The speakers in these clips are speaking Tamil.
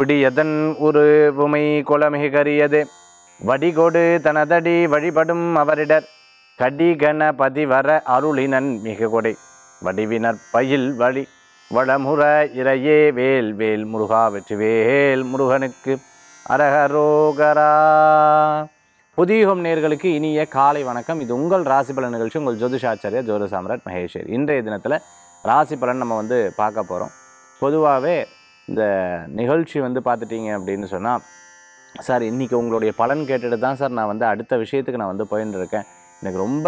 பிடியதன் ஒரு உமை கொலமிக கரியது வடிகொடு தனதடி வழிபடும் அவரிடர் கடிகணபதி வர அருளினன் மிக கொடை வடிவினர் பயில் வழி வளமுற இறையே வேல் வேல் முருகா வெற்றிவேல் முருகனுக்கு அரகரோகரா. புதியுகம் நேர்களுக்கு இனிய காலை வணக்கம். இது உங்கள் ராசி பலன் நிகழ்ச்சி. உங்கள் ஜோதிஷாச்சாரியா ஜோதிட சாம்ராட் மகேஸ்வரி. இன்றைய தினத்தில் ராசி பலன் நம்ம பார்க்க போகிறோம். பொதுவாகவே இந்த நிகழ்ச்சி பார்த்துட்டிங்க அப்படின்னு சொன்னால், சார் இன்றைக்கி உங்களுடைய பலன் கேட்டுட்டு தான் சார் நான் அடுத்த விஷயத்துக்கு நான் போயின்னு இருக்கேன். எனக்கு ரொம்ப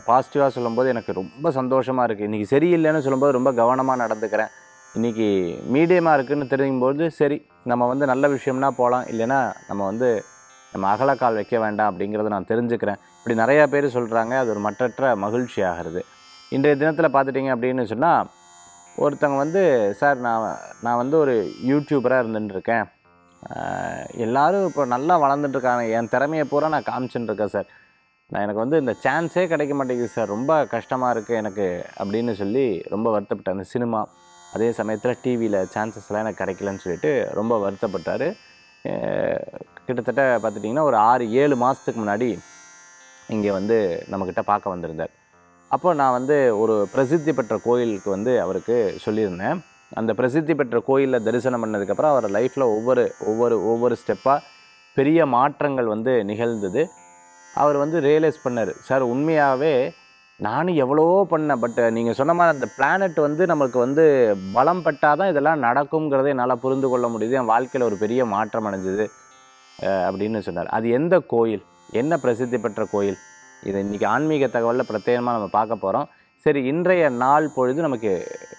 பாசிட்டிவாக சொல்லும்போது எனக்கு ரொம்ப சந்தோஷமாக இருக்குது. இன்றைக்கி சரியில்லைன்னு சொல்லும்போது ரொம்ப கவனமாக நடந்துக்கிறேன். இன்றைக்கி மீடியமாக இருக்குதுன்னு தெரியும்போது சரி நம்ம நல்ல விஷயம்னா போகலாம், இல்லைன்னா நம்ம அகலக்கால் வைக்க வேண்டாம் அப்படிங்கிறத நான் தெரிஞ்சுக்கிறேன். இப்படி நிறையா பேர் சொல்கிறாங்க. அது ஒரு மற்றற்ற மகிழ்ச்சி ஆகிறது. இன்றைய தினத்தில் பார்த்துட்டிங்க அப்படின்னு சொன்னால், ஒருத்தவங்க சார் நான் ஒரு யூடியூபராக இருந்துட்டுருக்கேன், எல்லோரும் இப்போ நல்லா வளர்ந்துட்டுருக்காங்க, என் திறமையை பூரா நான் காமிச்சுட்டுருக்கேன் சார், எனக்கு இந்த சான்ஸே கிடைக்க மாட்டேங்குது சார், ரொம்ப கஷ்டமாக இருக்குது எனக்கு அப்படின்னு சொல்லி ரொம்ப வருத்தப்பட்டார். அந்த சினிமா அதே சமயத்தில் டிவியில் சான்சஸ்லாம் எனக்கு கிடைக்கலன்னு சொல்லிட்டு ரொம்ப வருத்தப்பட்டார். கிட்டத்தட்ட பார்த்துட்டிங்கன்னா ஒரு 6-7 மாதத்துக்கு முன்னாடி இங்கே நம்மக்கிட்ட பார்க்க வந்திருந்தார். அப்போ நான் ஒரு பிரசித்தி பெற்ற கோயிலுக்கு அவருக்கு சொல்லியிருந்தேன். அந்த பிரசித்தி பெற்ற கோயிலில் தரிசனம் பண்ணதுக்கப்புறம் அவர் லைஃப்பில் ஒவ்வொரு ஸ்டெப்பாக பெரிய மாற்றங்கள் நிகழ்ந்தது. அவர் ரியலைஸ் பண்ணார், சார் உண்மையாகவே நானும் எவ்வளவோ பண்ணேன், பட் நீங்கள் சொன்ன மாதிரி அந்த பிளானட் நமக்கு பலம் பட்டால் தான் இதெல்லாம் நடக்குங்கிறத என்னால் புரிந்து கொள்ள முடியுது, என் வாழ்க்கையில் ஒரு பெரிய மாற்றம் அடைஞ்சிது அப்படின்னு சொன்னார். அது எந்த கோயில், என்ன பிரசித்தி பெற்ற கோயில், இது இன்றைக்கி ஆன்மீக தகவலில் பிரத்யேகமாக நம்ம பார்க்க போகிறோம். சரி, இன்றைய நாள் பொழுது நமக்கு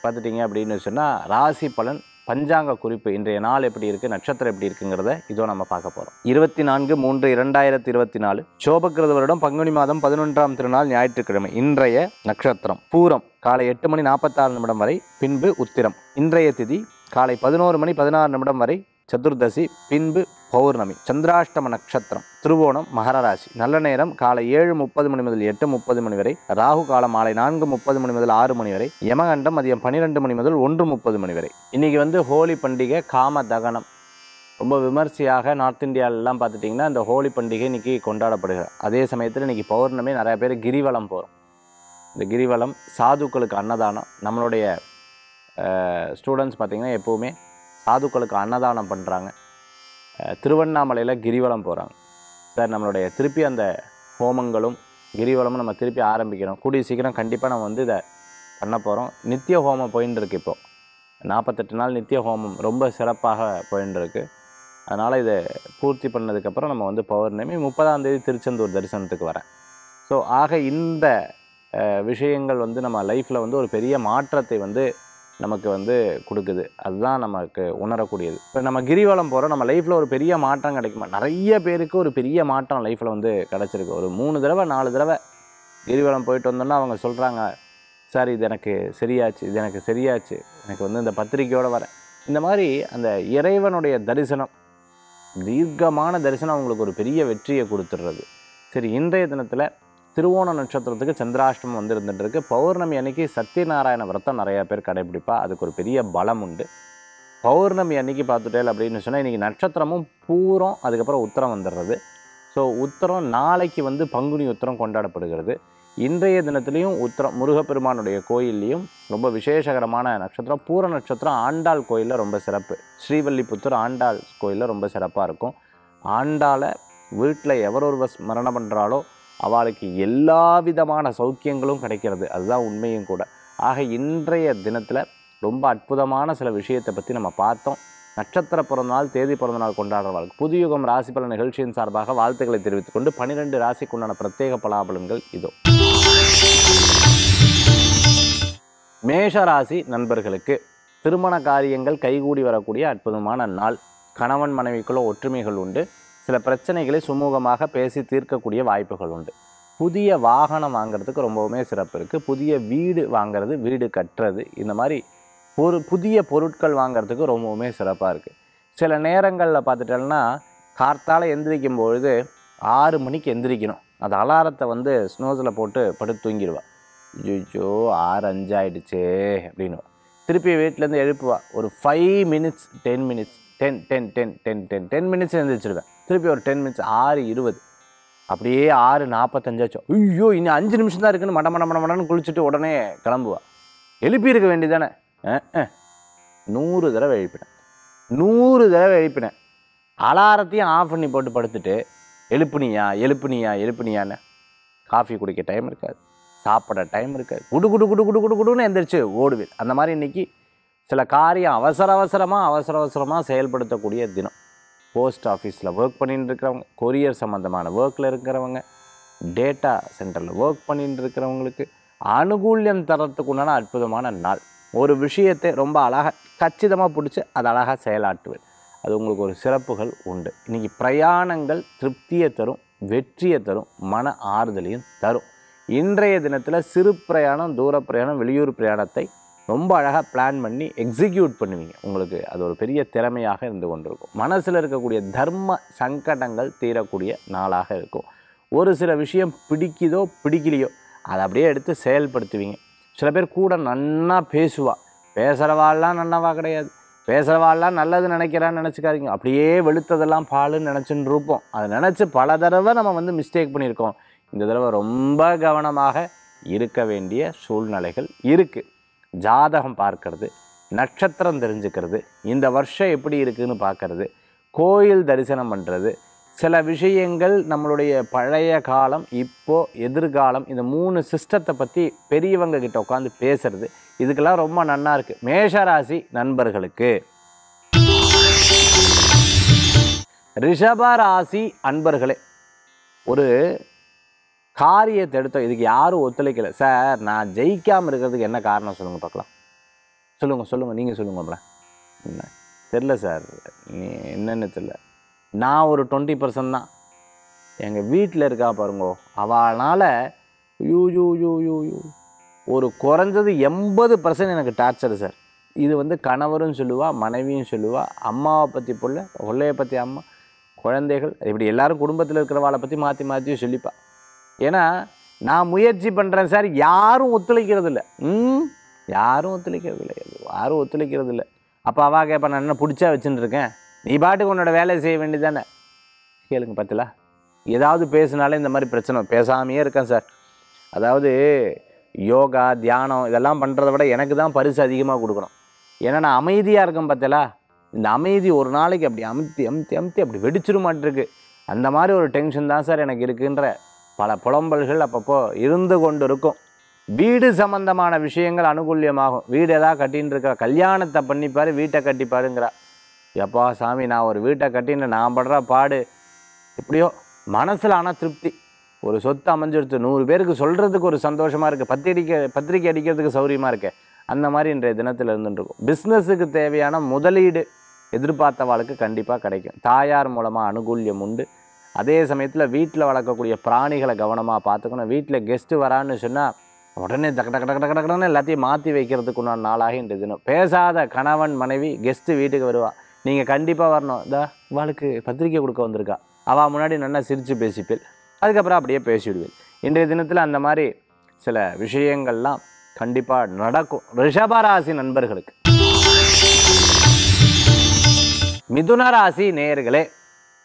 பார்த்துட்டிங்க அப்படின்னு சொன்னால் ராசி பலன் பஞ்சாங்க குறிப்பு, இன்றைய நாள் எப்படி இருக்குது, நட்சத்திரம் எப்படி இருக்குங்கிறத இதோ நம்ம பார்க்க போகிறோம். 24/3/2024 சோபக்கிருத வருடம் பங்குனி மாதம் 11ஆம் திருநாள் ஞாயிற்றுக்கிழமை. இன்றைய நட்சத்திரம் பூரம் காலை 8:46 வரை, பின்பு உத்திரம். இன்றைய திதி காலை 11:16 வரை சதுர்தசி, பின்பு பௌர்ணமி. சந்திராஷ்டம நட்சத்திரம் திருவோணம், மகர ராசி. நல்ல நேரம் காலை 7:30 முதல் 8:30 வரை, ராகு காலம் மாலை 4:30 முதல் 6 வரை, யமகண்டம் மதியம் 12 முதல் 1:30 வரை. இன்றைக்கி ஹோலி பண்டிகை, காம தகனம் ரொம்ப விமர்சையாக நார்த் இந்தியாவிலலாம் பார்த்துட்டிங்கன்னா இந்த ஹோலி பண்டிகை இன்றைக்கி கொண்டாடப்படுகிறது. அதே சமயத்தில் இன்றைக்கி பௌர்ணமி, நிறையா பேர் கிரிவலம் போகிறோம். இந்த கிரிவலம் சாதுக்களுக்கு அன்னதானம். நம்மளுடைய ஸ்டூடெண்ட்ஸ் பார்த்திங்கன்னா எப்போவுமே சாதுக்களுக்கு அன்னதானம் பண்ணுறாங்க. திருவண்ணாமலையில் கிரிவலம் போகிறாங்க. சார் நம்மளுடைய திருப்பி அந்த ஹோமங்களும் கிரிவலமும் நம்ம திருப்பி ஆரம்பிக்கணும். கூடிய சீக்கிரம் கண்டிப்பாக நம்ம இதை பண்ண போகிறோம். நித்திய ஹோமம் போயின்னு இருக்கு. இப்போது 48 நாள் நித்திய ஹோமம் ரொம்ப சிறப்பாக போயின்னு இருக்கு. அதனால் இதை பூர்த்தி பண்ணதுக்கப்புறம் நம்ம பௌர்ணமி 30ஆம் தேதி திருச்செந்தூர் தரிசனத்துக்கு வரேன். ஸோ ஆக இந்த விஷயங்கள் நம்ம லைஃப்பில் ஒரு பெரிய மாற்றத்தை நமக்கு கொடுக்குது. அதுதான் நமக்கு உணரக்கூடியது. இப்போ நம்ம கிரிவலம் போகிறோம், நம்ம லைஃப்பில் ஒரு பெரிய மாற்றம் கிடைக்குமா? நிறைய பேருக்கு ஒரு பெரிய மாற்றம் லைஃப்பில் கிடச்சிருக்கு. ஒரு 3 தடவை 4 தடவை கிரிவலம் போயிட்டு வந்தோன்னா அவங்க சொல்கிறாங்க, சார் இது எனக்கு சரியாச்சு, இது எனக்கு சரியாச்சு, எனக்கு இந்த பத்திரிக்கையோடு வரேன். இந்த மாதிரி அந்த இறைவனுடைய தரிசனம், தீர்க்கமான தரிசனம் அவங்களுக்கு ஒரு பெரிய வெற்றியை கொடுத்துடுறது. சரி, இன்றைய தினத்தில் திருவோண நட்சத்திரத்துக்கு சந்திராஷ்டமம் இருந்துகிட்டு. பௌர்ணமி அன்னைக்கு சத்யநாராயண விரதம் நிறையா பேர் கடைபிடிப்பா. அதுக்கு ஒரு பெரிய பலம் உண்டு. பௌர்ணமி அன்னைக்கு பார்த்துட்டேன் அப்படின்னு சொன்னால் இன்றைக்கி நட்சத்திரமும் பூரம், அதுக்கப்புறம் உத்திரம் வந்துடுறது. ஸோ உத்திரம் நாளைக்கு பங்குனி உத்திரம் கொண்டாடப்படுகிறது. இன்றைய தினத்துலேயும் உத்திரம் முருகப்பெருமானுடைய கோயில்லையும் ரொம்ப விசேஷகரமான நட்சத்திரம். பூர நட்சத்திரம் ஆண்டாள் கோயிலில் ரொம்ப சிறப்பு. ஸ்ரீவல்லிபுத்தூர் ஆண்டாள் கோயிலில் ரொம்ப சிறப்பாக இருக்கும். ஆண்டாளை வீட்டில் எவரொருவர் ஸ்மரணம் பண்ணுறாலோ அவளுக்கு எல்லா விதமான சௌக்கியங்களும் கிடைக்கிறது. அதுதான் உண்மையும் கூட. ஆக இன்றைய தினத்தில் ரொம்ப அற்புதமான சில விஷயத்தை பற்றி நம்ம பார்த்தோம். நட்சத்திர பிறந்தநாள், தேதி பிறந்தநாள் கொண்டாடுறவர்களுக்கு புதியுகம் ராசி பலன் நிகழ்ச்சியின் சார்பாக வாழ்த்துக்களை தெரிவித்துக் கொண்டு 12 ராசிக்குண்டான பிரத்யேக பலாபலன்கள் இதோ. மேஷ ராசி நண்பர்களுக்கு திருமண காரியங்கள் கைகூடி வரக்கூடிய அற்புதமான நாள். கணவன் மனைவிக்குள்ள ஒற்றுமைகள் உண்டு. சில பிரச்சனைகளை சுமூகமாக பேசி தீர்க்கக்கூடிய வாய்ப்புகள் உண்டு. புதிய வாகனம் வாங்கிறதுக்கு ரொம்பவுமே சிறப்பு இருக்குது. புதிய வீடு வாங்கிறது, வீடு கட்டுறது, இந்த மாதிரி புதிய பொருட்கள் வாங்கிறதுக்கு ரொம்பவுமே சிறப்பாக இருக்குது. சில நேரங்களில் பார்த்துட்டோம்னா கார்த்தால எந்திரிக்கும் பொழுது 6 மணிக்கு எந்திரிக்கணும். அது அலாரத்தை ஸ்னோஸில் போட்டு படுத்து தூங்கிடுவாள். ஐயோ 6:05 ஆகிடுச்சே அப்படின்னு. திருப்பி வீட்டிலேருந்து எழுப்புவா. ஒரு 5 மினிட்ஸ் 10 மினிட்ஸ் 10 10 10 10 10 10 மினிட்ஸ் எழுந்திரிச்சிருவேன். திருப்பி ஒரு 10 மினிட்ஸ் 6:20 அப்படியே 6:45 ஐயோ இன்னும் 5 நிமிஷம் தான் இருக்குன்னு மட மட மட மடன்னு குளிச்சுட்டு உடனே கிளம்புவா. எழுப்பியிருக்க வேண்டியதானே. 100 தடவை எழுப்பினேன், 100 தடவை எழுப்பினேன். அலாரத்தையும் ஆஃப் பண்ணி போட்டு படுத்துட்டு எழுப்புனியா எழுப்புனியா எழுப்புனியான்னு காஃபி குடிக்க டைம் இருக்காது, சாப்பிட டைம் இருக்காது, குடு குடு குடு குடு குடு குடுன்னு எந்திரிச்சு ஓடுவேன். அந்த மாதிரி இன்றைக்கி சில காரியம் அவசர அவசரமாக செயல்படுத்தக்கூடிய தினம். போஸ்ட் ஆஃபீஸில் ஒர்க் பண்ணிட்டு இருக்கிறவங்க, கொரியர் சம்மந்தமான ஒர்க்கில் இருக்கிறவங்க, டேட்டா சென்டரில் ஒர்க் பண்ணிட்டு இருக்கிறவங்களுக்கு அனுகூல்யம் தரத்துக்கு உண்டான அற்புதமான நாள். ஒரு விஷயத்தை ரொம்ப அழகாக கச்சிதமாக பிடிச்சி அதை அழகாக செயலாற்றுவேன். அது உங்களுக்கு ஒரு சிறப்புகள் உண்டு. இன்றைக்கி பிரயாணங்கள் திருப்தியை தரும், வெற்றியை தரும், மன ஆறுதலையும் தரும். இன்றைய தினத்தில் சிறு பிரயாணம், தூர பிரயாணம், வெளியூர் பிரயாணத்தை ரொம்ப அழகாக பிளான் பண்ணி எக்ஸிக்யூட் பண்ணுவீங்க. உங்களுக்கு அது ஒரு பெரிய திறமையாக இருந்து கொண்டிருக்கும். மனசில் இருக்கக்கூடிய தர்ம சங்கடங்கள் தீரக்கூடிய நாளாக இருக்கும். ஒரு சில விஷயம் பிடிக்குதோ பிடிக்கலையோ அதை அப்படியே எடுத்து செயல்படுத்துவீங்க. சில பேர் கூட நன்னா பேசுவா, பேசுகிறவாள்லாம் நன்னவா கிடையாது, பேசுகிறவாள்லாம் நல்லது நினைக்கிறான்னு நினச்சிக்காதீங்க. அப்படியே வெளுத்ததெல்லாம் பாலுன்னு நினச்சின்னு இருப்போம். அதை நினச்சி பல தடவை நம்ம மிஸ்டேக் பண்ணியிருக்கோம். இந்த தடவை ரொம்ப கவனமாக இருக்க வேண்டிய சூழ்நிலைகள் இருக்குது. ஜாதகம் பார்க்கறது, நட்சத்திரம் தெரிஞ்சுக்கிறது, இந்த வருஷம் எப்படி இருக்குதுன்னு பார்க்கறது, கோயில் தரிசனம் பண்ணுறது, சில விஷயங்கள் நம்மளுடைய பழைய காலம், இப்போது, எதிர்காலம், இந்த 3 சிஸ்டத்தை பற்றி பெரியவங்க கிட்ட உட்காந்து பேசுறது, இதுக்கெல்லாம் ரொம்ப நன்னா இருக்குது. மேஷராசி நண்பர்களுக்கு. ரிஷபராசி அன்பர்களே, ஒரு காரியத்தை எடுத்தோம், இதுக்கு யாரும் ஒத்துழைக்கலை சார், நான் ஜெயிக்காமல் இருக்கிறதுக்கு என்ன காரணம் சொல்லுங்கள் பார்க்கலாம். சொல்லுங்கள் நீங்கள் சொல்லுங்கம்ல. என்ன தெரில சார், நீ என்னென்னு தெரில, நான் ஒரு 20% தான். எங்கள் வீட்டில் இருக்கா பாருங்கோ, அவனால் you you you you you ஒரு குறைஞ்சது 80% எனக்கு டார்ச்சர் சார். இது கணவரும் சொல்லுவா, மனைவியும் சொல்லுவா, அம்மாவை பற்றி பிள்ளையை பற்றி அம்மா, குழந்தைகள், இப்படி எல்லாரும் குடும்பத்தில் இருக்கிறவாளை பற்றி மாற்றி மாற்றி சொல்லிப்பா. ஏன்னா நான் முயற்சி பண்ணுறேன் சார், யாரும் ஒத்துழைக்கிறது இல்லை. யாரும் ஒத்துழைக்கிறது இல்லை. அப்போ அவா கேட்பா, நான் என்ன பிடிச்சா வச்சுன்னு இருக்கேன், நீ பாட்டுக்கு உன்னோட வேலையை செய்ய வேண்டியதானே. கேளுங்க பார்த்தல, ஏதாவது பேசினாலே இந்த மாதிரி பிரச்சனை. பேசாமையே இருக்கேன் சார். அதாவது யோகா தியானம் இதெல்லாம் பண்ணுறத விட எனக்கு தான் பரிசு அதிகமாக கொடுக்கணும். ஏன்னா நான் அமைதியாக இருக்கேன் பார்த்தல, இந்த அமைதி ஒரு நாளைக்கு அப்படி அமுத்தி அப்படி வெடிச்சிட மாட்டிருக்கு. அந்த மாதிரி ஒரு டென்ஷன் தான் சார் எனக்கு இருக்குன்ற பல புலம்பல்கள் அப்பப்போ இருந்து கொண்டு இருக்கும். வீடு சம்பந்தமான விஷயங்கள் அனுகூல்யமாகும். வீடு எதாவது கட்டின்னு இருக்கிற, கல்யாணத்தை பண்ணிப்பார், வீட்டை கட்டிப்பாருங்கிறா. எப்பா சாமி, நான் ஒரு வீட்டை கட்டின்னு நான் படுற பாடு எப்படியோ மனசில். ஆனால் திருப்தி, ஒரு சொத்து அமைஞ்சிடுத்து, 100 பேருக்கு சொல்கிறதுக்கு ஒரு சந்தோஷமாக இருக்குது, பத்திரிக்கை அடிக்கிறதுக்கு சௌரியமாக இருக்கு. அந்த மாதிரி இன்றைய தினத்தில் இருந்துருக்கும். பிஸ்னஸுக்கு தேவையான முதலீடு எதிர்பார்த்தவாளுக்கு கண்டிப்பாக கிடைக்கும். தாயார் மூலமாக அனுகூல்யம் உண்டு. அதே சமயத்தில் வீட்டில் வளர்க்கக்கூடிய பிராணிகளை கவனமாக பார்த்துக்கணும். வீட்டில் கெஸ்ட்டு வரான்னு சொன்னால் உடனே டக்கு எல்லாத்தையும் மாற்றி வைக்கிறதுக்குண்டான நாளாக இன்றைய தினம். பேசாத கணவன் மனைவி கெஸ்ட்டு வீட்டுக்கு வருவா, நீங்கள் கண்டிப்பாக வரணும். இவாளுக்கு பத்திரிக்கை கொடுக்க வந்திருக்கா, அவள் முன்னாடி நல்லா சிரித்து பேசிப்பேன், அதுக்கப்புறம் அப்படியே பேசிவிடுவேன். இன்றைய தினத்தில் அந்த மாதிரி சில விஷயங்கள்லாம் கண்டிப்பாக நடக்கும். ரிஷபராசி நண்பர்களுக்கு. மிதுன ராசி நேயர்களே,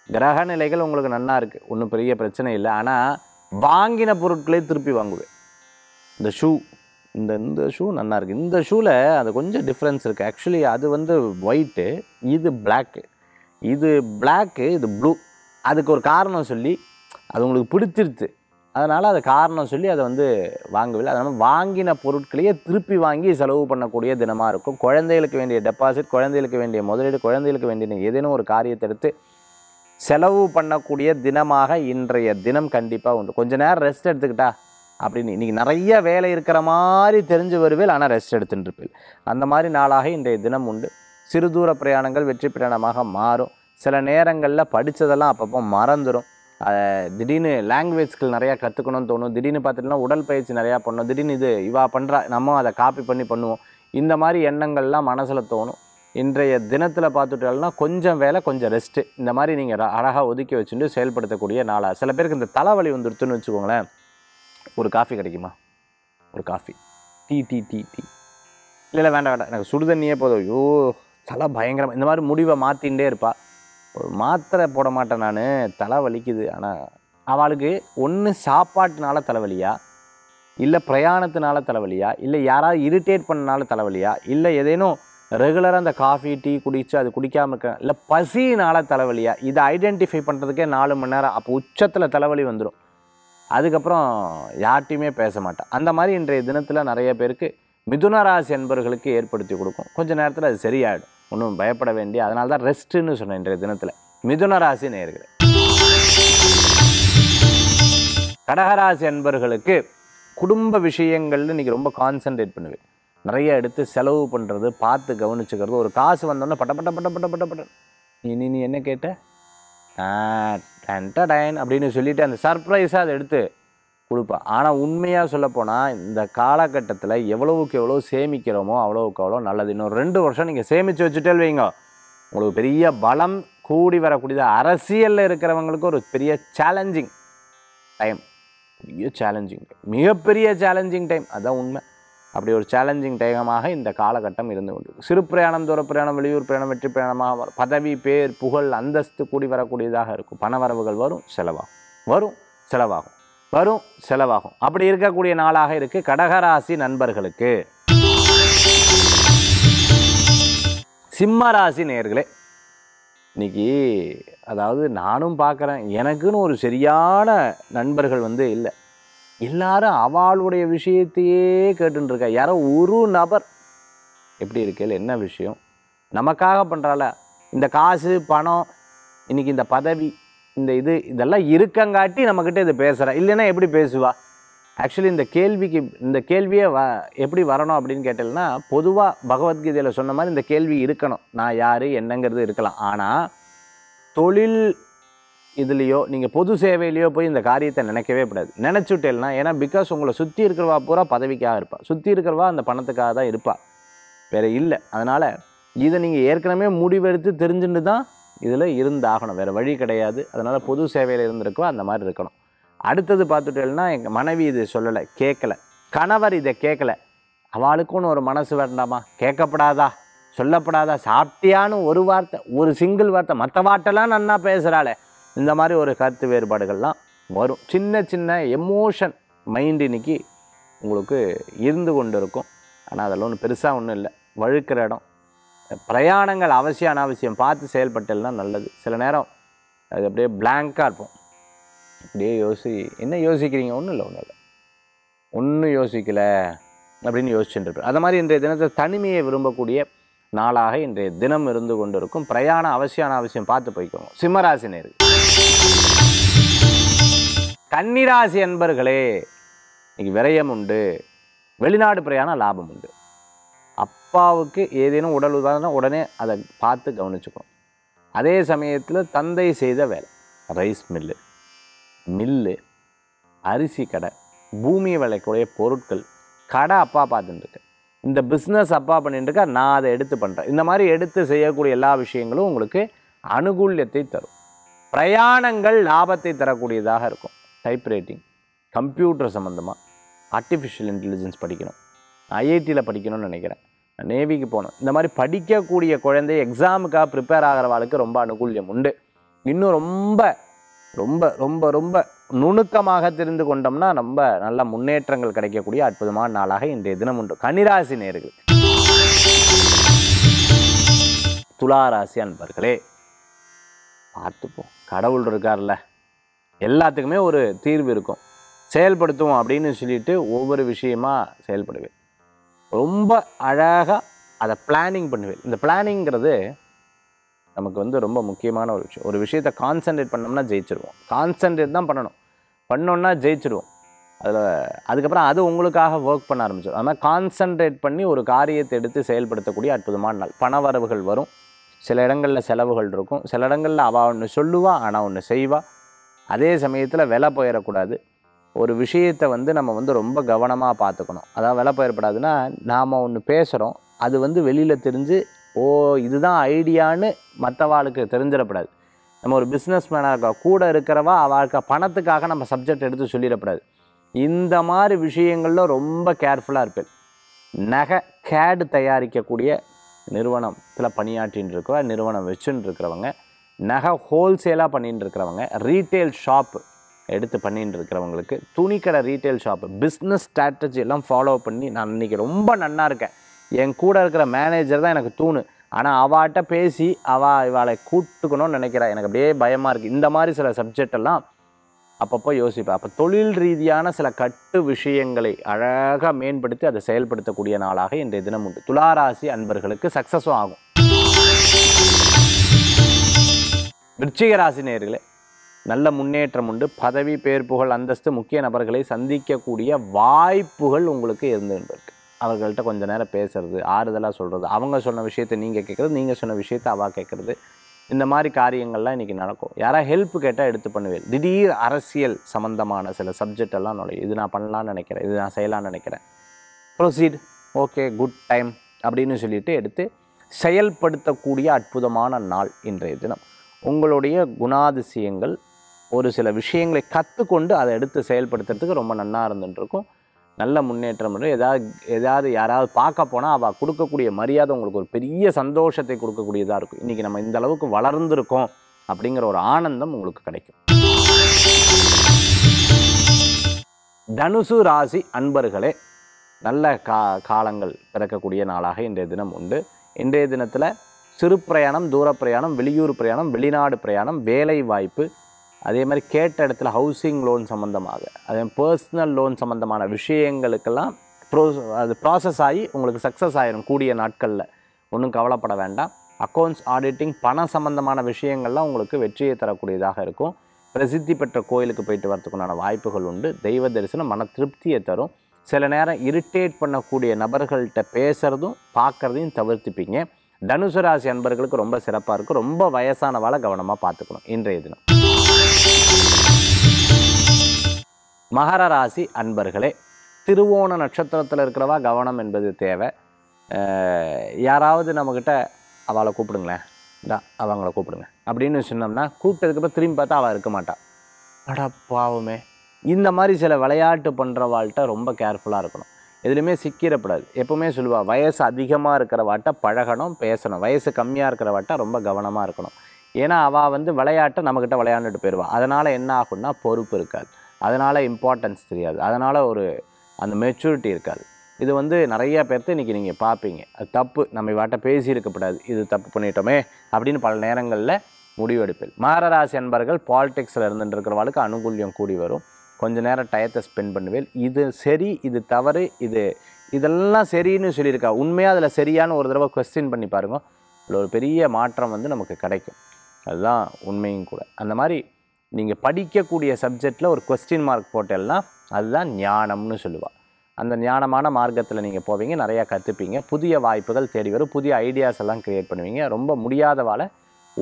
கிரக நிலைகள் உங்களுக்கு நன்னா இருக்குது, ஒன்றும் பெரிய பிரச்சனை இல்லை. ஆனால் வாங்கின பொருட்களே திருப்பி வாங்குவேன். இந்த ஷூ, இந்த ஷூ நல்லா இருக்குது, இந்த ஷூவில் அது கொஞ்சம் டிஃப்ரென்ஸ் இருக்குது. ஆக்சுவலி அது ஒயிட்டு, இது பிளாக்கு, இது ப்ளூ. அதுக்கு ஒரு காரணம் சொல்லி அது உங்களுக்கு பிடிச்சிருச்சு, அதனால் அது காரணம் சொல்லி அதை வாங்கவில்லை. அதனால் வாங்கின பொருட்களையே திருப்பி வாங்கி செலவு பண்ணக்கூடிய தினமாக இருக்கும். குழந்தைகளுக்கு வேண்டிய டெபாசிட், குழந்தைகளுக்கு வேண்டிய முதலீடு, குழந்தைகளுக்கு வேண்டிய ஏதேனும் ஒரு காரியத்தை எடுத்து செலவு பண்ணக்கூடிய தினமாக இன்றைய தினம் கண்டிப்பாக உண்டு. கொஞ்ச நேரம் ரெஸ்ட் எடுத்துக்கிட்டா அப்படின்னு இன்றைக்கி நிறைய வேலை இருக்கிற மாதிரி தெரிஞ்சு வருவேல், ஆனால் ரெஸ்ட் எடுத்துகிட்டு இருப்பேன். அந்த மாதிரி நாளாக இன்றைய தினம் உண்டு. சிறு தூர பிரயாணங்கள் வெற்றி பிரயாணமாக மாறும். சில நேரங்களில் படித்ததெல்லாம் அப்பப்போ மறந்துடும். திடீர்னு லாங்குவேஜ்கள் நிறையா கற்றுக்கணும்னு தோணும். திடீர்னு பார்த்துட்டுனா உடல் பயிற்சி நிறையா பண்ணணும். திடீர்னு இது இவா பண்ணுறா, நம்ம அதை காப்பி பண்ணி பண்ணுவோம். இந்த மாதிரி எண்ணங்கள்லாம் மனசில் தோணும். இன்றைய தினத்தில் பார்த்துட்டாலும் கொஞ்சம் வேலை கொஞ்சம் ரெஸ்ட்டு, இந்த மாதிரி நீங்கள் அழகாக ஒதுக்கி வச்சுட்டு செயல்படுத்தக்கூடிய நாளாக. சில பேருக்கு இந்த தலைவலி வந்துடுத்துன்னு வச்சுக்கோங்களேன், ஒரு காஃபி கிடைக்குமா, ஒரு காஃபி, டீ இல்லை வேண்டாம் எனக்கு சுடுதண்ணியே போதும். ஐயோ தலை பயங்கரம். இந்த மாதிரி முடிவை மாற்றிகிட்டே இருப்பா. ஒரு மாத்திரை போட மாட்டேன் நான், தலை வலிக்குது. ஆனால் அவளுக்கு ஒன்று சாப்பாட்டுனால தலைவலியா, இல்லை பிரயாணத்தினால தலைவலியா, இல்லை யாராவது இரிட்டேட் பண்ணனால தலைவலியா, இல்லை ஏதேனும் ரெகுலராக அந்த காஃபி டீ குடித்து அது குடிக்காமல் இருக்க, இல்லை பசினால் தலைவலியா, இதை ஐடென்டிஃபை பண்ணுறதுக்கே 4 மணி நேரம். அப்போ உச்சத்தில் தலைவலி வந்துடும். அதுக்கப்புறம் யார்ட்டையுமே பேச மாட்டேன். அந்த மாதிரி இன்றைய தினத்தில் நிறைய பேருக்கு மிதுன ராசி அன்பர்களுக்கு ஏற்படுத்தி கொடுக்கும். கொஞ்சம் நேரத்தில் அது சரியாயிடும், ஒன்றும் பயப்பட வேண்டிய. அதனால தான் ரெஸ்ட்டுன்னு சொன்னேன் இன்றைய தினத்தில். மிதுன ராசி நேயர்களே. கடகராசி அன்பர்களுக்கு குடும்ப விஷயங்கள்னு இன்றைக்கி ரொம்ப கான்சன்ட்ரேட் பண்ணுவேன். நிறைய எடுத்து செலவு பண்ணுறது, பார்த்து கவனிச்சுக்கிறது. ஒரு காசு வந்தோடனே பட்ட பட்ட பட்ட பட்ட பட்ட பட்ட நீ என்ன கேட்ட டேன் அப்படின்னு சொல்லிவிட்டு அந்த சர்ப்ரைஸாக அதை எடுத்து கொடுப்பேன். ஆனால் உண்மையாக சொல்லப்போனால் இந்த காலகட்டத்தில் எவ்வளவுக்கு எவ்வளோ சேமிக்கிறோமோ அவ்வளோவுக்கு அவ்வளோ நல்லது. இன்னும் 2 வருஷம் நீங்கள் சேமித்து வச்சுட்டே வைங்க, உங்களுக்கு பெரிய பலம் கூடி வரக்கூடியது. அரசியலில் இருக்கிறவங்களுக்கு ஒரு பெரிய சேலஞ்சிங் டைம், மிகப்பெரிய சேலஞ்சிங் டைம். அதுதான் உண்மை. அப்படி ஒரு சேலஞ்சிங் டைமாக இந்த காலகட்டம் இருந்து கொண்டு, சிறு பிரயாணம், தூர பிரயாணம், வெளியூர் பிரயாணம், வெற்றி பிரயாணமாக வரும். பதவி, பேர், புகழ், அந்தஸ்து கூடி வரக்கூடியதாக இருக்கும். பணவரவுகள் வரும், செலவாகும், வரும், செலவாகும், வரும், செலவாகும். அப்படி இருக்கக்கூடிய நாளாக இருக்குது கடகராசி நண்பர்களுக்கு. சிம்ம ராசி நேயர்களே, இன்னைக்கு அதாவது நானும் பார்க்குறேன், எனக்குன்னு ஒரு சரியான நண்பர்கள் இல்லை. எல்லாரும் அவளுடைய விஷயத்தையே கேட்டுருக்கா. யாரோ ஒரு நபர் எப்படி இருக்கல, என்ன விஷயம் நமக்காக பண்ணுறால, இந்த காசு பணம், இன்றைக்கி இந்த பதவி, இந்த இதெல்லாம் இருக்கங்காட்டி நம்மக்கிட்ட இதை பேசுகிறா. இல்லைன்னா எப்படி பேசுவா? ஆக்சுவலி இந்த கேள்வியே எப்படி வரணும் அப்படின்னு கேட்டேன்னா, பொதுவாக பகவத்கீதையில் சொன்ன மாதிரி இந்த கேள்வி இருக்கணும். நான் யார் என்னங்கிறது இருக்கலாம். ஆனால் தொழில் இதுலேயோ நீங்கள் பொது சேவையிலையோ போய் இந்த காரியத்தை நினைக்கவே கூடாது. நினச்சுட்டேன்னா, ஏன்னா பிகாஸ் உங்களை சுற்றி இருக்கிறவா பூரா பதவிக்காக இருப்பாள், சுற்றி இருக்கிறவா அந்த பணத்துக்காக தான் இருப்பாள், வேறு இல்லை. அதனால் இதை நீங்கள் ஏற்கனவே முடிவெடுத்து தெரிஞ்சுட்டு தான் இதில் இருந்தாகணும், வேறு வழி கிடையாது. அதனால் பொது சேவையில் இருந்திருக்கோ அந்த மாதிரி இருக்கணும். அடுத்தது பார்த்துட்டேன்னா, எங்கள் மனைவி இது சொல்லலை, கேட்கலை, கணவர் இதை கேட்கலை, அவளுக்குன்னு ஒரு மனசு வேண்டாமா? கேட்கப்படாதா, சொல்லப்படாதா? சாப்பிட்டியான்னு ஒரு வார்த்தை, ஒரு சிங்கிள் வார்த்தை, மற்ற வார்த்தைலாம் நன்னா பேசுகிறாளே, இந்த மாதிரி ஒரு கருத்து வேறுபாடுகள்லாம் வரும். சின்ன சின்ன எமோஷன் மைண்ட் இன்னைக்கு உங்களுக்கு இருந்து கொண்டு இருக்கும். ஆனால் அதெல்லாம் ஒன்றும் பெருசாக ஒன்றும் இல்லை. வழுக்கிற இடம், பிரயாணங்கள் அவசியம் அனாவசியம் பார்த்து செயல்பட்டல்னா நல்லது. சில நேரம் அது அப்படியே பிளாங்காக இருப்போம், அப்படியே என்ன யோசிக்கிறீங்க? ஒன்றும் இல்லை, ஒன்றும் யோசிக்கலை அப்படின்னு யோசிச்சுட்டு இருப்பேன். அது மாதிரி இன்றைய தினத்தை தனிமையை விரும்பக்கூடிய நாளாக இன்றைய தினம் இருந்து கொண்டு இருக்கும். பிரயாணம் அவசியம் அனாவசியம் பார்த்து போய்க்கோங்க. சிம்மராசி நேயர்களே. கன்னிராசி அன்பர்களே, இன்னைக்கு விரயம் உண்டு, வெளிநாடு பிரயாணம் லாபம் உண்டு. அப்பாவுக்கு ஏதேனும் உடல் உதாரணம் உடனே அதை பார்த்து கவனிச்சுக்கணும். அதே சமயத்தில் தந்தை செய்த வேலை, ரைஸ் மில்லு, அரிசி கடை, பூமியை விளைக்கூடிய பொருட்கள் கடை அப்பா பார்த்துட்டுருக்கு, இந்த பிஸ்னஸ் அப்பா பண்ணிட்டுருக்கா, நான் அதை எடுத்து பண்ணுறேன். இந்த மாதிரி எடுத்து செய்யக்கூடிய எல்லா விஷயங்களும் உங்களுக்கு அனுகூல்யத்தை தரும். பிரயாணங்கள் லாபத்தை தரக்கூடியதாக இருக்கும். டைப்ரைட்டிங், கம்ப்யூட்டர் சம்மந்தமாக, ஆர்டிஃபிஷியல் இன்டெலிஜென்ஸ் படிக்கணும், ஐஐடியில் படிக்கணும்னு நினைக்கிறேன், நேவிக்கு போகணும். இந்த மாதிரி படிக்கக்கூடிய குழந்தை எக்ஸாமுக்காக ப்ரிப்பேர் ஆகிறவாளுக்கு ரொம்ப அனுகூல்யம் உண்டு. இன்னும் ரொம்ப ரொம்ப ரொம்ப ரொம்ப நுணுக்கமாக தெரிந்து கொண்டோம்னா ரொம்ப நல்ல முன்னேற்றங்கள் கிடைக்கக்கூடிய அற்புதமான நாளாக இன்றைய தினம் உண்டு. கன்னிராசி நேயர்கள். துளாராசி அன்பர்களே, பார்த்துப்போம், கடவுள் இருக்கார்ல, எல்லாத்துக்குமே ஒரு தீர்வு இருக்கும். செயல்படுத்துவோம் அப்படின்னு சொல்லிட்டு ஒவ்வொரு விஷயமா செயல்படுவேன். ரொம்ப அழகாக அதை பிளானிங் பண்ணுவேன். இந்த பிளானிங்கிறது நமக்கு ரொம்ப முக்கியமான ஒரு விஷயம். ஒரு விஷயத்தை கான்சன்ட்ரேட் பண்ணோம்னா ஜெயிச்சிருவோம். கான்சன்ட்ரேட் தான் பண்ணோன்னா ஜெயிச்சிருவோம். அதுக்கப்புறம் அது உங்களுக்காக ஒர்க் பண்ண ஆரம்பிச்சிடும். அது மாதிரி கான்சன்ட்ரேட் பண்ணி ஒரு காரியத்தை எடுத்து செயல்படுத்தக்கூடிய அற்புதமான நாள். பணவரவுகள் வரும், சில இடங்களில் செலவுகள் இருக்கும், சில இடங்களில் அவள் ஒன்று சொல்லுவாள் ஆனால் ஒன்று செய்வாள். அதே சமயத்தில் விலை போயிடக்கூடாது. ஒரு விஷயத்தை நம்ம ரொம்ப கவனமாக பார்த்துக்கணும். அதாவது விலை போயிடக்கூடாதுன்னா, நாம் ஒன்று பேசுகிறோம், அது வெளியில் தெரிஞ்சு இதுதான் ஐடியான்னு மற்றவாளுக்கு தெரிஞ்சிடக்கூடாது. நம்ம ஒரு பிஸ்னஸ் மேனாக இருக்கா, கூட இருக்கிறவா அவளுக்கு பணத்துக்காக நம்ம சப்ஜெக்ட் எடுத்து சொல்லிடக்கூடாது. இந்த மாதிரி விஷயங்களில் ரொம்ப கேர்ஃபுல்லாக இருப்பேன். நகை கேடு தயாரிக்கக்கூடிய நிறுவனத்தில் பணியாற்றின்னு இருக்கிற நிறுவனம் வச்சுன்னு இருக்கிறவங்க, நகை ஹோல்சேலாக பண்ணிட்டு இருக்கிறவங்க, ரீட்டைல் ஷாப் எடுத்து பண்ணிட்டு இருக்கிறவங்களுக்கு, துணிக்கடை ரீட்டைல் ஷாப்பு, பிஸ்னஸ் ஸ்ட்ராட்டஜி எல்லாம் ஃபாலோ பண்ணி நான் இன்றைக்கி ரொம்ப நன்னா இருக்கேன். என் கூட இருக்கிற மேனேஜர் தான் எனக்கு தூணு, ஆனால் அவாட்ட பேசி இவளை கூட்டுக்கணும்னு நினைக்கிறேன், எனக்கு அப்படியே பயமாக இருக்குது. இந்த மாதிரி சில சப்ஜெக்டெல்லாம் அப்பப்போ யோசிப்பேன். அப்போ தொழில் ரீதியான சில கட்டு விஷயங்களை அழகாக மேம்படுத்தி அதை செயல்படுத்தக்கூடிய நாளாக இன்றைய தினம் உண்டு. துளாராசி அன்பர்களுக்கு சக்ஸஸும் ஆகும். விருச்சிக ராசி நேயர்களே, நல்ல முன்னேற்றம் உண்டு. பதவி, பேர், புகழ், அந்தஸ்து, முக்கிய நபர்களை சந்திக்கக்கூடிய வாய்ப்புகள் உங்களுக்கு இருந்துருக்கு. அவர்கள்ட்ட கொஞ்சம் நேரம் பேசுறது, ஆறுதலாக சொல்கிறது, அவங்க சொன்ன விஷயத்தை நீங்கள் கேட்குறது, நீங்கள் சொன்ன விஷயத்தை அவள் கேட்குறது, இந்த மாதிரி காரியங்கள்லாம் இன்றைக்கி நடக்கும். யாராவது ஹெல்ப் கேட்டால் எடுத்து பண்ணுவேன். திடீர் அரசியல் சம்மந்தமான சில சப்ஜெக்ட் எல்லாம் நுழையும். இது நான் பண்ணலான்னு நினைக்கிறேன், இது நான் செய்யலான்னு நினைக்கிறேன், ப்ரொசீட், ஓகே, குட் டைம் அப்படின்னு சொல்லிட்டு எடுத்து செயல்படுத்தக்கூடிய அற்புதமான நாள் இன்றைய தினம். உங்களுடைய குணாதிசயங்கள் ஒரு சில விஷயங்களை கற்றுக்கொண்டு அதை எடுத்து செயல்படுத்துறதுக்கு ரொம்ப நன்னா இருந்துட்டுருக்கும். நல்ல முன்னேற்றம். ஏதாவது யாராவது பார்க்க போனால் அவள் கொடுக்கக்கூடிய மரியாதை உங்களுக்கு ஒரு பெரிய சந்தோஷத்தை கொடுக்கக்கூடியதாக இருக்கும். இன்றைக்கி நம்ம இந்த அளவுக்கு வளர்ந்துருக்கோம் அப்படிங்கிற ஒரு ஆனந்தம் உங்களுக்கு கிடைக்கும். தனுசு ராசி அன்பர்களே, நல்ல காலங்கள் பிறக்கக்கூடிய நாளாக இன்றைய தினம் உண்டு. இன்றைய தினத்தில் சிறு பிரயாணம், தூர பிரயாணம், வெளியூர் பிரயாணம், வெளிநாடு பிரயாணம், வேலை வாய்ப்பு, அதே மாதிரி கேட்ட இடத்துல ஹவுசிங் லோன் சம்மந்தமாக, அதே பர்சனல் லோன் சம்மந்தமான விஷயங்களுக்கெல்லாம் அது ப்ராசஸ் ஆகி உங்களுக்கு சக்ஸஸ் ஆகிடும் கூடிய நாட்களில். ஒன்றும் கவலைப்பட வேண்டாம். அக்கௌண்ட்ஸ், ஆடிட்டிங், பண சம்மந்தமான விஷயங்கள்லாம் உங்களுக்கு வெற்றியை தரக்கூடியதாக இருக்கும். பிரசித்தி பெற்ற கோயிலுக்கு போயிட்டு வரதுக்குண்டான வாய்ப்புகள் உண்டு. தெய்வ தரிசனம் மன திருப்தியை தரும். சில நேரம் இரிட்டேட் பண்ணக்கூடிய நபர்கள்ட்ட பேசுகிறதும் பார்க்குறதையும் தவிர்த்துப்பீங்க. தனுசு ராசி அன்பர்களுக்கு ரொம்ப சிறப்பாக இருக்கும். ரொம்ப வயசானவாளை கவனமாக பார்த்துக்கணும் இன்றைய தினம். மகர ராசி அன்பர்களே, திருவோண நட்சத்திரத்தில் இருக்கிறவா கவனம் என்பது தேவை. யாராவது நம்மக்கிட்ட அவளை கூப்பிடுங்களேன், அவங்கள கூப்பிடுங்க அப்படின்னு சொன்னோம்னா கூப்பிட்டதுக்கப்புறம் திரும்பி பார்த்தா அவள் இருக்க மாட்டாள். அடா பாவமே. இந்த மாதிரி சில விளையாட்டு பண்ணுறவாள்கிட்ட ரொம்ப கேர்ஃபுல்லாக இருக்கணும். எதுலையுமே சிக்கிடப்படாது. எப்போவுமே சொல்லுவாள், வயசு அதிகமாக இருக்கிறவாட்ட பழகணும், பேசணும். வயசு கம்மியாக இருக்கிறவாட்ட ரொம்ப கவனமாக இருக்கணும். ஏன்னா அவள் விளையாட்டை நம்மக்கிட்ட விளையாண்டுட்டு போயிடுவாள். அதனால் என்ன ஆகும்னா பொறுப்பு இருக்காது, அதனால் இம்பார்ட்டன்ஸ் தெரியாது, அதனால் அந்த மெச்சூரிட்டி இருக்காது. இது நிறைய பேர்த்து இன்றைக்கி நீங்கள் பார்ப்பீங்க. அது தப்பு, நம்ம இவாட்ட பேசியிருக்கப்படாது, இது தப்பு பண்ணிட்டோமே அப்படின்னு பல நேரங்களில் முடிவெடுப்பேன். மகர ராசி அன்பர்கள் பாலிடிக்ஸில் இருந்துட்டுருக்கிறவாளுக்கு அனுகூல்யம் கூடி வரும். கொஞ்ச நேரம் டயத்தை ஸ்பெண்ட் பண்ணுவேன். இது சரி, இது தவறு, இதெல்லாம் சரின்னு சொல்லியிருக்கா, உண்மையாக அதில் சரியான ஒரு தடவை கொஸ்டின் பண்ணி பாருங்க, அதில் ஒரு பெரிய மாற்றம் நமக்கு கிடைக்கும். அதுதான் உண்மையும் கூட. அந்த மாதிரி நீங்கள் படிக்கக்கூடிய சப்ஜெக்டில் ஒரு கொஸ்டின் மார்க் போட்டெல்லாம் அதுதான் ஞானம்னு சொல்லுவாள். அந்த ஞானமான மார்க்கத்தில் நீங்கள் போவீங்க, நிறையா கற்றுப்பீங்க, புதிய வாய்ப்புகள் தேடி வரும், புதிய ஐடியாஸ் எல்லாம் க்ரியேட் பண்ணுவீங்க. ரொம்ப முடியாதவாளை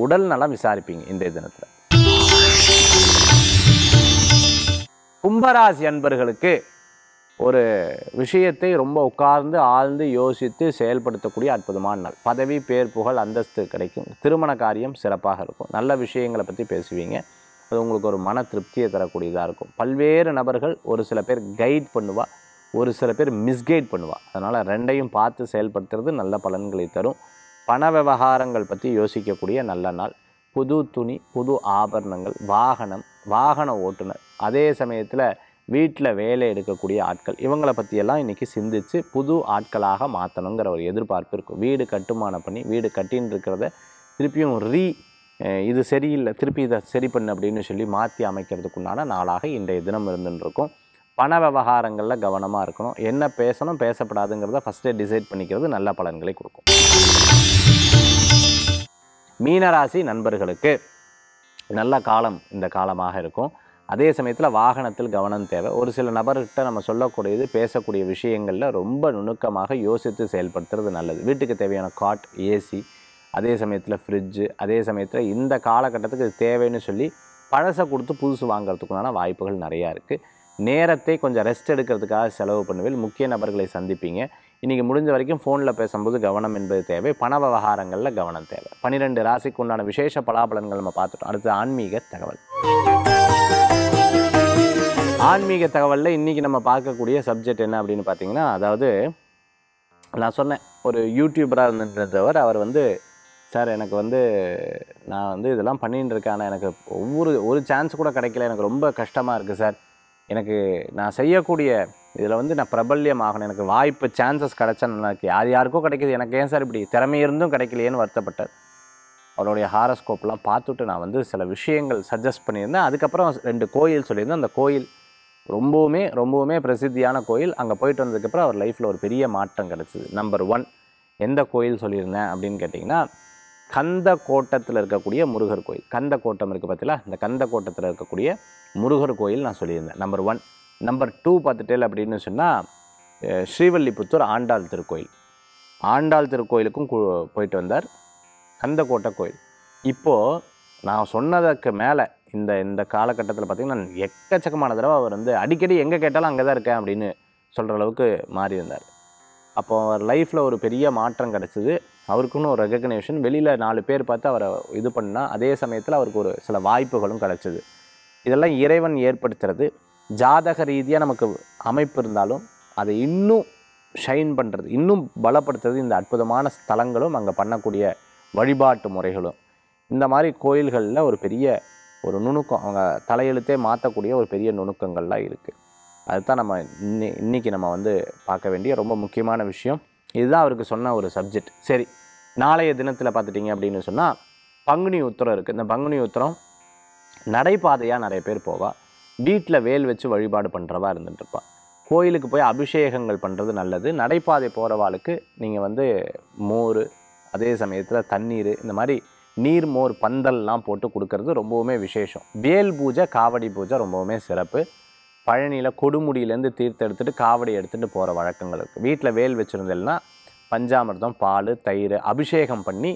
உடல் நலம் விசாரிப்பீங்க இன்றைய தினத்தில். கும்பராசி அன்பர்களுக்கு ஒரு விஷயத்தை ரொம்ப உட்கார்ந்து ஆழ்ந்து யோசித்து செயல்படுத்தக்கூடிய அற்புதமான நாள். பதவி, பேர், புகழ், அந்தஸ்து கிடைக்கும். திருமண காரியம் சிறப்பாக இருக்கும். நல்ல விஷயங்களை பற்றி பேசுவீங்க. அது உங்களுக்கு ஒரு மன திருப்தியை தரக்கூடியதாக இருக்கும். பல்வேறு நபர்கள், ஒரு சில பேர் கைட் பண்ணுவா, ஒரு சில பேர் மிஸ்கைட் பண்ணுவா. அதனால் ரெண்டையும் பார்த்து செயல்படுத்துறது நல்ல பலன்களை தரும். பண விவகாரங்கள் பற்றி யோசிக்கக்கூடிய நல்ல நாள். புது துணி, புது ஆபரணங்கள், வாகன ஓட்டுநர், அதே சமயத்தில் வீட்டில் வேலை எடுக்கக்கூடிய ஆட்கள், இவங்களை பற்றியெல்லாம் இன்றைக்கி சிந்தித்து புது ஆட்களாக மாற்றணுங்கிற ஒரு எதிர்பார்ப்பு இருக்கும். வீடு கட்டுமானம் பண்ணி வீடு கட்டின்னு இருக்கிறத திருப்பியும் இது சரியில்லை, திருப்பி இதை சரி பண்ணு அப்படின்னு சொல்லி மாற்றி அமைக்கிறதுக்குண்டான நாளாக இன்றைய தினம் இருந்துருக்கும். பண விவகாரங்களில் கவனமாக இருக்கணும். என்ன பேசணும், பேசப்படாதுங்கிறத ஃபஸ்ட்டே டிசைட் பண்ணிக்கிறது நல்ல பலன்களை கொடுக்கும். மீனராசி நண்பர்களுக்கு நல்ல காலம் இந்த காலமாக இருக்கும். அதே சமயத்தில் வாகனத்தில் கவனம் தேவை. ஒரு சில நபர்கிட்ட நம்ம சொல்லக்கூடியது, பேசக்கூடிய விஷயங்களில் ரொம்ப நுணுக்கமாக யோசித்து செயல்படுத்துறது நல்லது. வீட்டுக்கு தேவையான காட், ஏசி, அதே சமயத்தில் ஃப்ரிட்ஜு, அதே சமயத்தில் இந்த காலகட்டத்துக்கு இது தேவைன்னு சொல்லி பழசை கொடுத்து புதுசு வாங்கிறதுக்குண்டான வாய்ப்புகள் நிறையா இருக்குது. நேரத்தை கொஞ்சம் ரெஸ்ட் எடுக்கிறதுக்காக செலவு பண்ணுவேன். முக்கிய நபர்களை சந்திப்பீங்க. இன்றைக்கி முடிஞ்ச வரைக்கும் ஃபோனில் பேசும்போது கவனம் என்பது தேவை. பண விவகாரங்களில் கவனம் தேவை. 12 ராசிக்கு உண்டான விசேஷ பலாபலன்கள் நம்ம பார்த்துட்டோம். அடுத்து ஆன்மீக தகவல். ஆன்மீக தகவலில் இன்றைக்கி நம்ம பார்க்கக்கூடிய சப்ஜெக்ட் என்ன அப்படின்னு பார்த்தீங்கன்னா, அதாவது நான் சொன்னேன், ஒரு யூடியூபராக இருந்துன்றவர் அவர் வந்து, சார் எனக்கு வந்து நான் வந்து இதெல்லாம் பண்ணின்னு இருக்கேன், ஆனால் எனக்கு ஒரு சான்ஸ் கூட கிடைக்கல, எனக்கு ரொம்ப கஷ்டமாக இருக்குது சார். எனக்கு நான் செய்யக்கூடிய இதில் வந்து நான் பிரபல்யம் ஆகணும், எனக்கு வாய்ப்பு சான்சஸ் கிடைச்சா நல்லா இருக்கு, யார் யாருக்கோ கிடைக்கிது, எனக்கு ஏன் சார் இப்படி திறமை இருந்தும் கிடைக்கலையேன்னு வருத்தப்பட்டார். அவருடைய ஹாரஸ்கோப்லாம் பார்த்துட்டு நான் வந்து சில விஷயங்கள் சஜஸ்ட் பண்ணியிருந்தேன். அதுக்கப்புறம் 2 கோயில் சொல்லியிருந்தேன். அந்த கோயில் ரொம்பவுமே பிரசித்தியான கோயில். அங்கே போயிட்டு வந்ததுக்கப்புறம் அவர் லைஃப்பில் ஒரு பெரிய மாற்றம் கிடச்சிது. நம்பர் 1 எந்த கோயில் சொல்லியிருந்தேன் அப்படின்னு கேட்டிங்கன்னா, கந்த கோட்டத்தில் இருக்கக்கூடிய முருகர் கோயில். கந்த கோட்டம் இருக்குது பார்த்தீங்களா, இந்த கந்த கோட்டத்தில் இருக்கக்கூடிய முருகர் கோயில் நான் சொல்லியிருந்தேன் நம்பர் 1. நம்பர் 2 பார்த்துட்டேன் அப்படின்னு சொன்னால், ஸ்ரீவல்லிபுத்தூர் ஆண்டாள் திருக்கோயில். ஆண்டாள் திருக்கோயிலுக்கும் போயிட்டு வந்தார். கந்தக்கோட்டை கோயில். இப்போது நான் சொன்னதுக்கு மேலே இந்த காலகட்டத்தில் பார்த்திங்கன்னா, எக்கச்சக்கமான தடவை அவர் வந்து அடிக்கடி எங்கே கேட்டாலும் அங்கே தான் இருக்கேன் அப்படின்னு சொல்கிற அளவுக்கு மாறி இருந்தார். அப்போது அவர் லைஃப்பில் ஒரு பெரிய மாற்றம் கிடச்சிது. அவருக்குன்னு ஒரு ரெகக்னேஷன், வெளியில் 4 பேர் பார்த்து அவரை இது பண்ணால், அதே சமயத்தில் அவருக்கு ஒரு சில வாய்ப்புகளும் கிடச்சிது. இதெல்லாம் இறைவன் ஏற்படுத்துறது. ஜாதக ரீதியாக நமக்கு அமைப்பு இருந்தாலும் அதை இன்னும் ஷைன் பண்ணுறது, இன்னும் பலப்படுத்துறது இந்த அற்புதமான ஸ்தலங்களும் அங்கே பண்ணக்கூடிய வழிபாட்டு முறைகளும். இந்த மாதிரி கோயில்களில் ஒரு பெரிய ஒரு நுணுக்கம், அவங்க தலையெழுத்தே மாற்றக்கூடிய ஒரு பெரிய நுணுக்கங்கள்லாம் இருக்குது. அதுதான் நம்ம இன்றைக்கி நம்ம வந்து பார்க்க வேண்டிய ரொம்ப முக்கியமான விஷயம். இதுதான் அவருக்கு சொன்ன ஒரு சப்ஜெக்ட். சரி, நாளைய தினத்தில் பார்த்துட்டிங்க அப்படின்னு சொன்னால், பங்குனி உத்திரம் இருக்குது. இந்த பங்குனி உத்திரம் நடைபாதையாக நிறைய பேர் போவா, வீட்டில் வேல் வச்சு வழிபாடு பண்ணுறவா இருந்துட்டுருப்பா. கோயிலுக்கு போய் அபிஷேகங்கள் பண்ணுறது நல்லது. நடைபாதை போகிறவாளுக்கு நீங்கள் வந்து மோர், அதே சமயத்தில் தண்ணீர், இந்த மாதிரி நீர் மோர் பந்தல்லாம் போட்டு கொடுக்கறது ரொம்பவுமே விசேஷம். வேல் பூஜை, காவடி பூஜை ரொம்பவுமே சிறப்பு. பழனியில் கொடுமுடியிலேருந்து தீர்த்து எடுத்துகிட்டு காவடி எடுத்துகிட்டு போகிற வழக்கங்கள் இருக்குது. வீட்டில் வேல் வச்சுருந்தேன்னா பஞ்சாமிர்தம், பால், தயிர் அபிஷேகம் பண்ணி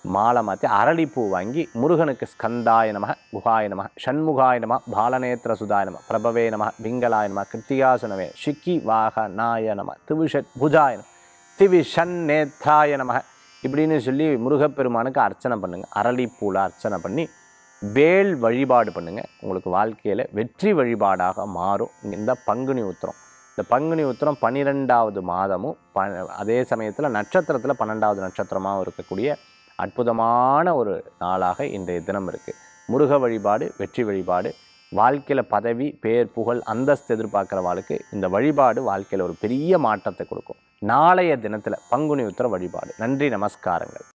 மாலை மாற்றி அரளிப்பூ வாங்கி முருகனுக்கு ஸ்கந்தாய நம, குஹாய நம, ஷண்முகாய நம, பாலநேத்திர சுதாய நம, பிரபவே நம, பிங்களாய நம, கிருத்திகாசுனவே, ஷிக்கி வாகனாய நம, திவிஷட் புஜாய நம, திவிஷன் நேத்ராய நம இப்படின்னு சொல்லி முருகப்பெருமானுக்கு அர்ச்சனை பண்ணுங்கள். அரளிப்பூவில் அர்ச்சனை பண்ணி வேல் வழிபாடு பண்ணுங்கள். உங்களுக்கு வாழ்க்கையில் வெற்றி வழிபாடாக மாறும். இந்த பங்குனி உத்திரம், இந்த பங்குனி உத்திரம் 12வது மாதமும் அதே சமயத்தில் நட்சத்திரத்தில் 12வது நட்சத்திரமாகவும் இருக்கக்கூடிய அற்புதமான ஒரு நாளாக இன்றைய தினம் இருக்குது. முருக வழிபாடு வெற்றி வழிபாடு. வாழ்க்கையில் பதவி, பேர், புகழ், அந்தஸ்து எதிர்பார்க்குறவாளுக்கு இந்த வழிபாடு வாழ்க்கையில் ஒரு பெரிய மாற்றத்தை கொடுக்கும். நாளைய தினத்தில் பங்குனி உத்திர வழிபாடு. நன்றி, நமஸ்காரங்கள்.